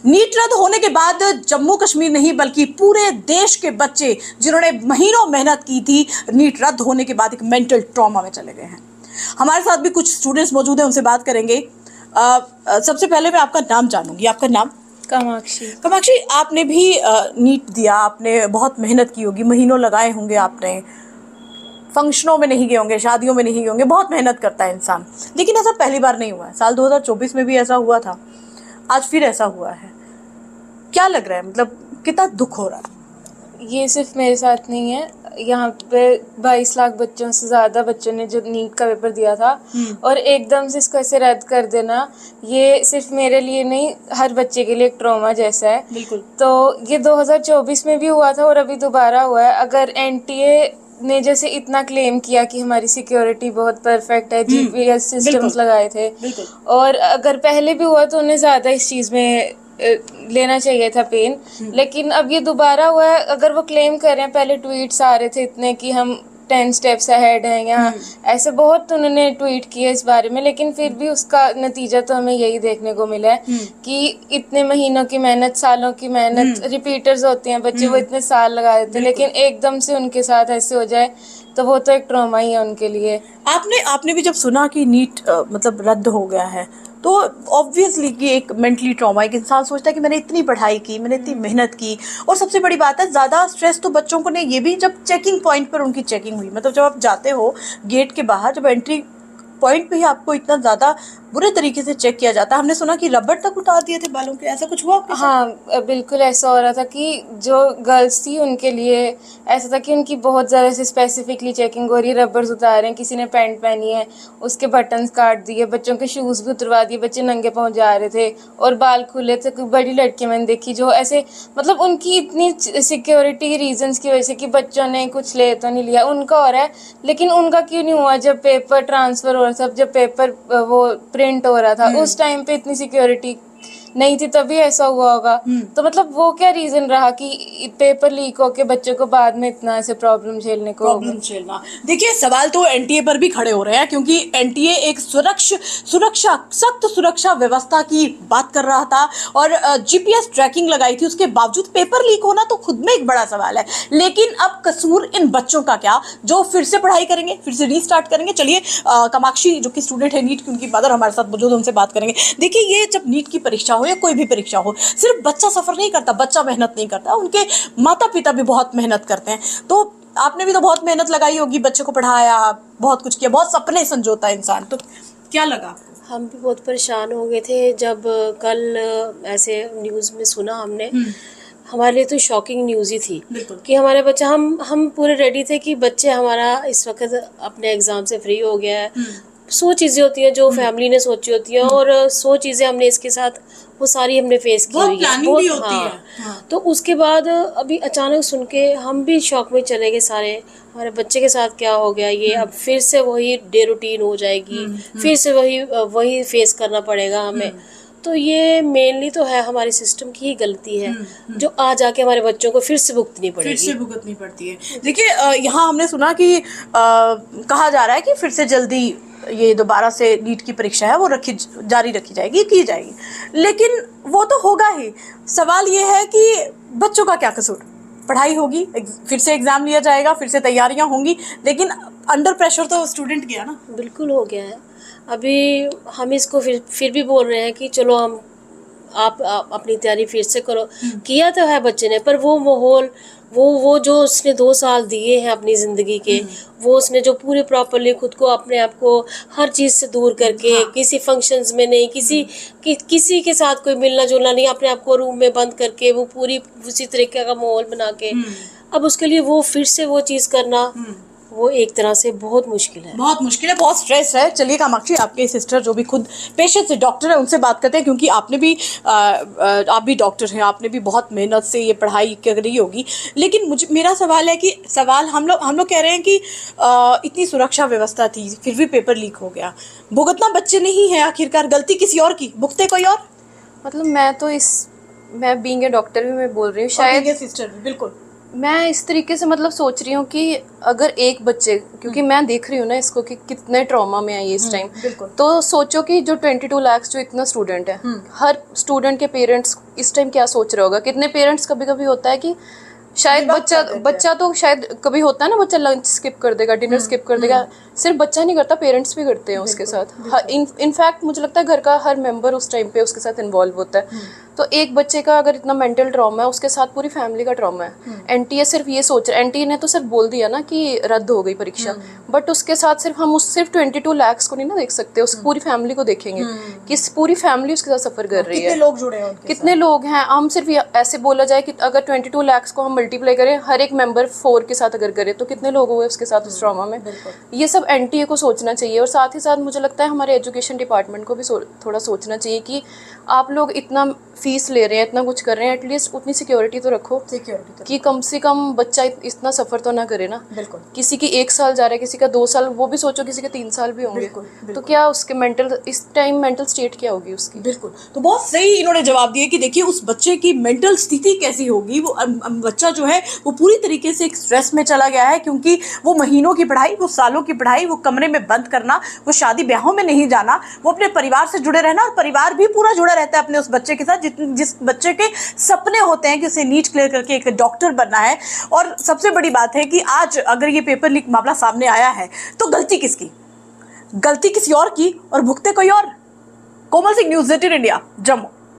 NEET रद्द होने के बाद जम्मू कश्मीर नहीं बल्कि पूरे देश के बच्चे जिन्होंने महीनों मेहनत की थी, नीट रद्द होने के बाद एक मेंटल ट्रॉमा में चले गए हैं। हमारे साथ भी कुछ स्टूडेंट्स मौजूद हैं, उनसे बात करेंगे। सबसे पहले मैं आपका नाम जानूंगी। आपका नाम? कामाक्षी। कामाक्षी, आपने भी नीट दिया, आपने बहुत मेहनत की होगी, महीनों लगाए होंगे, आपने फंक्शनों में नहीं गए होंगे, शादियों में नहीं गए होंगे, बहुत मेहनत करता है इंसान। लेकिन ऐसा पहली बार नहीं हुआ है, साल 2024 में भी ऐसा हुआ था, आज फिर ऐसा हुआ है। क्या लग रहा है, मतलब कितना दुख हो रहा है? ये सिर्फ मेरे साथ नहीं है, यहाँ पे 22 लाख बच्चों से ज़्यादा बच्चों ने जो नीट का पेपर दिया था और एकदम से इसको ऐसे रद्द कर देना, ये सिर्फ मेरे लिए नहीं, हर बच्चे के लिए एक ट्रॉमा जैसा है। बिल्कुल। तो ये 2024 में भी हुआ था और अभी दोबारा हुआ है। अगर एनटीए ने जैसे इतना क्लेम किया कि हमारी सिक्योरिटी बहुत परफेक्ट है, जीपीएस सिस्टम्स लगाए थे, और अगर पहले भी हुआ तो उन्हें ज़्यादा इस चीज़ में लेना चाहिए था पेन, लेकिन अब ये दोबारा हुआ है। अगर वो क्लेम कर रहे हैं, पहले ट्वीट्स आ रहे थे इतने कि हम 10 स्टेप्स अहेड हैं यहाँ, ऐसे बहुत उन्होंने ट्वीट किए इस बारे में, लेकिन फिर भी उसका नतीजा तो हमें यही देखने को मिला है कि इतने महीनों की मेहनत, सालों की मेहनत, रिपीटर्स होते हैं बच्चे, वो इतने साल लगा देते हैं, लेकिन एकदम से उनके साथ ऐसे हो जाए तो वो तो एक ट्रॉमा ही है उनके लिए। आपने भी जब सुना कि नीट मतलब रद्द हो गया है, तो ऑब्वियसली कि एक मेंटली ट्रॉमा, एक इंसान सोचता है कि मैंने इतनी पढ़ाई की, मैंने इतनी मेहनत की, और सबसे बड़ी बात है ज़्यादा स्ट्रेस तो बच्चों को ने ये भी जब चेकिंग पॉइंट पर उनकी चेकिंग हुई, मतलब जब आप जाते हो गेट के बाहर, जब एंट्री पॉइंट पे ही आपको इतना ज़्यादा बुरे तरीके से चेक किया जाता है। हमने सुना कि रबड़ तक उतार दिए थे बालों के, ऐसा कुछ हुआ आपके साथ? हाँ, बिल्कुल ऐसा हो रहा था कि जो गर्ल्स थी उनके लिए ऐसा था कि उनकी बहुत ज़्यादा से स्पेसिफिकली चेकिंग हो रही है, रबर्स उतार रहे हैं, किसी ने पैंट पहनी है उसके बटन्स काट दिए, बच्चों के शूज़ भी उतरवा दिए, बच्चे नंगे पाँव जा रहे थे और बाल खुले थे। बड़ी लड़की मैंने देखी जो ऐसे, मतलब उनकी इतनी सिक्योरिटी रीजंस की वजह से कि बच्चों ने कुछ ले तो नहीं लिया, उनका हो रहा है, लेकिन उनका क्यों नहीं हुआ? जब पेपर ट्रांसफ़र हो रहा था, जब पेपर वो प्रिंट हो रहा था, उस टाइम पे इतनी सिक्योरिटी नहीं थी, तभी ऐसा हुआ होगा। तो मतलब वो क्या रीजन रहा कि पेपर लीक होके बच्चों को बाद में इतना ऐसे प्रॉब्लम झेलना। देखिए, सवाल तो एनटीए पर भी खड़े हो रहे हैं, क्योंकि एनटीए एक सख्त सुरक्षा व्यवस्था की बात कर रहा था और जीपीएस ट्रैकिंग लगाई थी, उसके बावजूद पेपर लीक होना तो खुद में एक बड़ा सवाल है। लेकिन अब कसूर इन बच्चों का क्या, जो फिर से पढ़ाई करेंगे, फिर से रीस्टार्ट करेंगे। चलिए, कामाक्षी जो कि स्टूडेंट है नीट की, उनकी मदर हमारे साथ मौजूद, उनसे बात करेंगे। देखिए, ये जब नीट की परीक्षा हो या कोई भी परीक्षा हो, सिर्फ बच्चा सफर नहीं करता, बच्चा मेहनत नहीं करता, उनके माता पिता भी बहुत मेहनत करते हैं। तो आपने भी तो बहुत मेहनत लगाई होगी, बच्चे को पढ़ाया, बहुत कुछ किया, बहुत सपने संजोता है इंसान, तो क्या लगा? हम भी बहुत परेशान हो गए थे जब कल ऐसे न्यूज़ में सुना हमने। हमारे लिए तो शॉकिंग न्यूज़ ही थी कि हमारे बच्चा, हम पूरे रेडी थे कि बच्चे हमारा इस वक्त अपने एग्ज़ाम से फ्री हो गया है। 100 चीज़ें होती हैं जो फैमिली ने सोची होती हैं, और 100 चीज़ें हमने इसके साथ, वो सारी हमने फेस की हुई है, बहुत होती है। तो उसके बाद अभी अचानक सुन के हम भी शॉक में चले गए सारे, हमारे बच्चे के साथ क्या हो गया ये, अब फिर से वही डे रूटीन हो जाएगी, फिर से वही फेस करना पड़ेगा हमें। तो ये मेनली तो है हमारे सिस्टम की ही गलती है, जो आज आके हमारे बच्चों को फिर से भुगतनी पड़ती है। देखिए, यहाँ हमने सुना कि कहा जा रहा है कि फिर से जल्दी ये दोबारा से नीट की परीक्षा है वो जारी रखी जाएगी, की जाएगी, लेकिन वो तो होगा ही। सवाल ये है कि बच्चों का क्या कसूर? पढ़ाई होगी, फिर से एग्जाम लिया जाएगा, फिर से तैयारियां होंगी, लेकिन अंडर प्रेशर तो स्टूडेंट गया ना। बिल्कुल हो गया है। अभी हम इसको फिर भी बोल रहे हैं कि चलो आप अपनी तैयारी फिर से करो। किया तो है बच्चे ने, पर वो माहौल, वो जो उसने 2 साल दिए हैं अपनी ज़िंदगी के, वो उसने जो पूरे प्रॉपरली खुद को, अपने आप को हर चीज़ से दूर करके, किसी फंक्शंस में नहीं, किसी के साथ कोई मिलना जुलना नहीं, अपने आप को रूम में बंद करके, वो पूरी उसी तरीके का माहौल बना के, अब उसके लिए वो फिर से वो चीज़ करना, वो एक तरह से बहुत मुश्किल है, बहुत स्ट्रेस है। चलिए कामाक्षी, आपके सिस्टर जो भी खुद पेशे से डॉक्टर है, उनसे बात करते हैं, क्योंकि आपने भी आप भी डॉक्टर हैं, आपने भी बहुत मेहनत से ये पढ़ाई करी होगी। लेकिन मेरा सवाल है कि हम लोग कह रहे हैं कि इतनी सुरक्षा व्यवस्था थी, फिर भी पेपर लीक हो गया। भुगतना बच्चे नहीं है, आखिरकार गलती किसी और की, भुगते कोई और। मतलब मैं बीइंग ए डॉक्टर भी मैं बोल रही हूँ, शायद सिस्टर बिल्कुल मैं इस तरीके से मतलब सोच रही हूँ कि अगर एक बच्चे, क्योंकि मैं देख रही हूँ ना इसको कि कितने ट्रॉमा में है ये इस टाइम, तो सोचो कि जो 22 लाख जो इतना स्टूडेंट है, हर स्टूडेंट के पेरेंट्स इस टाइम क्या सोच रहे होगा। कितने पेरेंट्स कभी कभी होता है कि शायद बच्चा तो शायद कभी होता है ना, बच्चा लंच स्किप कर देगा, डिनर स्किप कर देगा। सिर्फ बच्चा नहीं करता, पेरेंट्स भी करते हैं उसके साथ। इनफैक्ट मुझे लगता है घर का हर मेंबर उस टाइम पे उसके साथ इन्वॉल्व होता है। तो एक बच्चे का अगर इतना मेंटल ट्रॉमा है, उसके साथ पूरी फैमिली का ट्रॉमा है। एनटीए सिर्फ ये सोच रहा है, एनटीए ने तो सिर्फ बोल दिया ना कि रद्द हो गई परीक्षा, बट उसके साथ सिर्फ हम उस सिर्फ 22 लाख को नहीं ना देख सकते, उस पूरी फैमिली को देखेंगे कि पूरी फैमिली उसके साथ सफर कर रही है। कितने लोग जुड़े हैं, कितने लोग हैं। हम सिर्फ ऐसे बोला जाए कि अगर 22 लाख को हम मल्टीप्लाई करें हर एक मेंबर 4 के साथ अगर करें तो कितने लोग हुए उसके साथ उस ट्रॉमा में। ये सब एनटीए को सोचना चाहिए। और साथ ही साथ मुझे लगता है हमारे एजुकेशन डिपार्टमेंट को भी थोड़ा सोचना चाहिए कि आप लोग इतना फीस ले रहे हैं, इतना कुछ कर रहे हैं, एटलीस्ट उतनी सिक्योरिटी तो रखो कि कम से कम बच्चा इतना सफर तो ना करे ना। बिल्कुल। किसी की 1 साल जा रहा है, किसी का 2 साल, वो भी सोचो किसी के 3 साल भी होंगे। तो क्या उसके इस टाइम मेंटल स्टेट क्या होगी उसकी। बिल्कुल। तो बहुत सही इन्होंने जवाब दिया कि देखिए उस बच्चे की मेंटल स्थिति कैसी होगी। वो बच्चा जो है वो पूरी तरीके से एक स्ट्रेस में चला गया है, क्योंकि वो महीनों की पढ़ाई, वो सालों की पढ़ाई, वो कमरे में बंद करना, वो शादी ब्याहों में नहीं जाना, वो अपने परिवार से जुड़े रहना, और परिवार भी पूरा जुड़ा रहता है अपने उस बच्चे के साथ जिस बच्चे के सपने होते हैं कि उसे नीट क्लियर करके एक डॉक्टर बनना है। और सबसे बड़ी बात है कि आज अगर ये पेपर लीक मामला सामने आया है तो गलती किसकी? गलती किसी और की और भुगते कोई और। Komal Singh, news 18 India, Jammu.